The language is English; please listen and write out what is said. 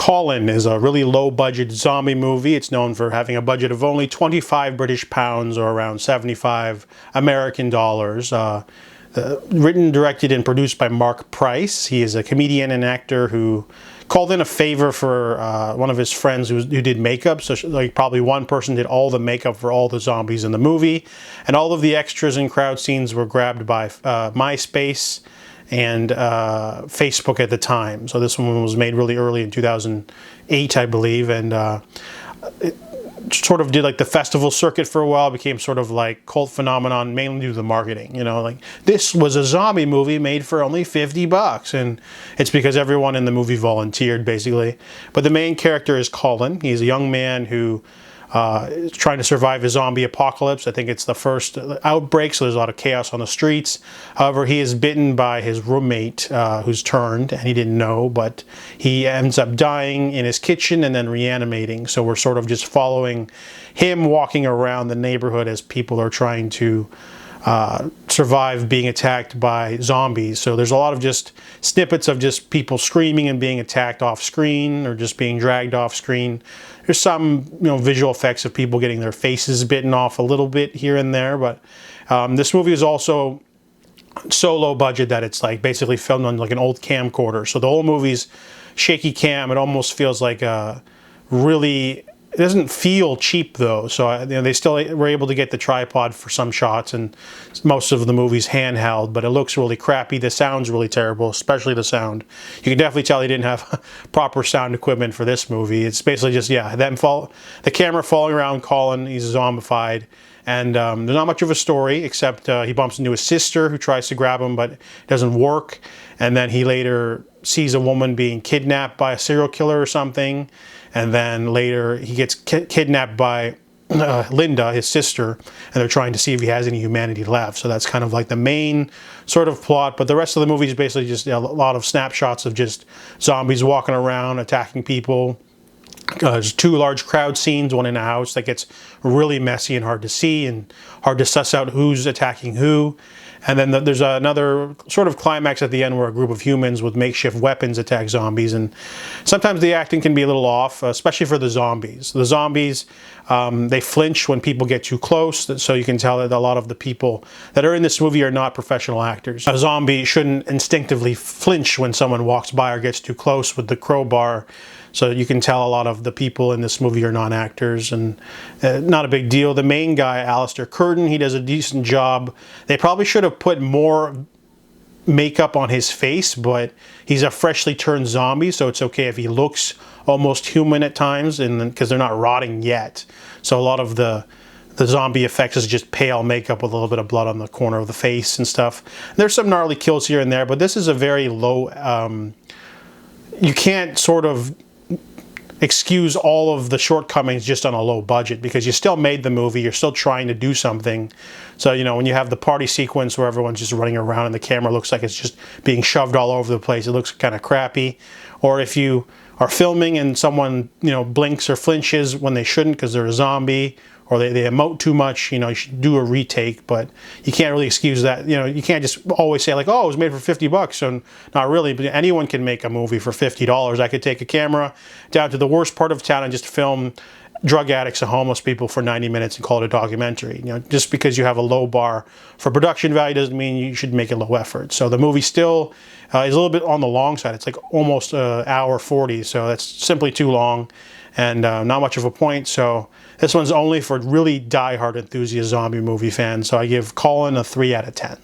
Colin is a really low-budget zombie movie. It's known for having a budget of only 25 British pounds, or around 75 American dollars. Written, directed, and produced by Mark Price. He is a comedian and actor who called in a favor for one of his friends who did makeup. So like probably one person did all the makeup for all the zombies in the movie. And all of the extras and crowd scenes were grabbed by MySpace and Facebook at the time. So this one was made really early in 2008, I believe, and it sort of did like the festival circuit for a while, became sort of like cult phenomenon, mainly due to the marketing. You know, like this was a zombie movie made for only $50, and it's because everyone in the movie volunteered, basically. But the main character is Colin. He's a young man who is trying to survive a zombie apocalypse. I think it's the first outbreak, so there's a lot of chaos on the streets. However, he is bitten by his roommate, who's turned, and he didn't know, but he ends up dying in his kitchen and then reanimating. So we're sort of just following him walking around the neighborhood as people are trying to survive being attacked by zombies. So there's a lot of just snippets of just people screaming and being attacked off screen, or just being dragged off screen. There's some, visual effects of people getting their faces bitten off a little bit here and there, but this movie is also so low budget that it's like basically filmed on like an old camcorder. So the whole movie's shaky cam. It almost feels like a really... It doesn't feel cheap though, so they still were able to get the tripod for some shots, and most of the movie's handheld, but it looks really crappy. The sound's really terrible, especially the sound. You can definitely tell they didn't have proper sound equipment for this movie. It's basically just, the camera following around Colin. He's zombified, and there's not much of a story, except he bumps into his sister who tries to grab him, but it doesn't work, and then he later sees a woman being kidnapped by a serial killer or something. And then later he gets kidnapped by Linda, his sister, and they're trying to see if he has any humanity left. So that's kind of like the main sort of plot. But the rest of the movie is basically just a lot of snapshots of just zombies walking around, attacking people. There's two large crowd scenes, one in a house that gets really messy and hard to see and hard to suss out who's attacking who. And then there's another sort of climax at the end where a group of humans with makeshift weapons attack zombies. And sometimes the acting can be a little off, especially for the zombies. The zombies, they flinch when people get too close. So you can tell that a lot of the people that are in this movie are not professional actors. A zombie shouldn't instinctively flinch when someone walks by or gets too close with the crowbar. So you can tell a lot of the people in this movie are non-actors, and not a big deal. The main guy, Alistair Curtin, he does a decent job. They probably should have put more makeup on his face, but he's a freshly turned zombie, so it's okay if he looks almost human at times, and because they're not rotting yet. So a lot of the zombie effects is just pale makeup with a little bit of blood on the corner of the face and stuff. There's some gnarly kills here and there, but this is a very low... you can't sort of excuse all of the shortcomings just on a low budget, because you still made the movie, you're still trying to do something. So, when you have the party sequence where everyone's just running around and the camera looks like it's just being shoved all over the place, it looks kind of crappy. Or if you are filming and someone, blinks or flinches when they shouldn't because they're a zombie, or they emote too much, you should do a retake, but you can't really excuse that. You can't just always say like, oh, it was made for $50, so not really. But anyone can make a movie for $50. I could take a camera down to the worst part of town and just film drug addicts and homeless people for 90 minutes and call it a documentary. Just because you have a low bar for production value doesn't mean you should make it low effort. So the movie still is a little bit on the long side. It's like almost an hour 40, so that's simply too long and not much of a point. So this one's only for really die-hard enthusiast zombie movie fans. So I give Colin a 3 out of 10.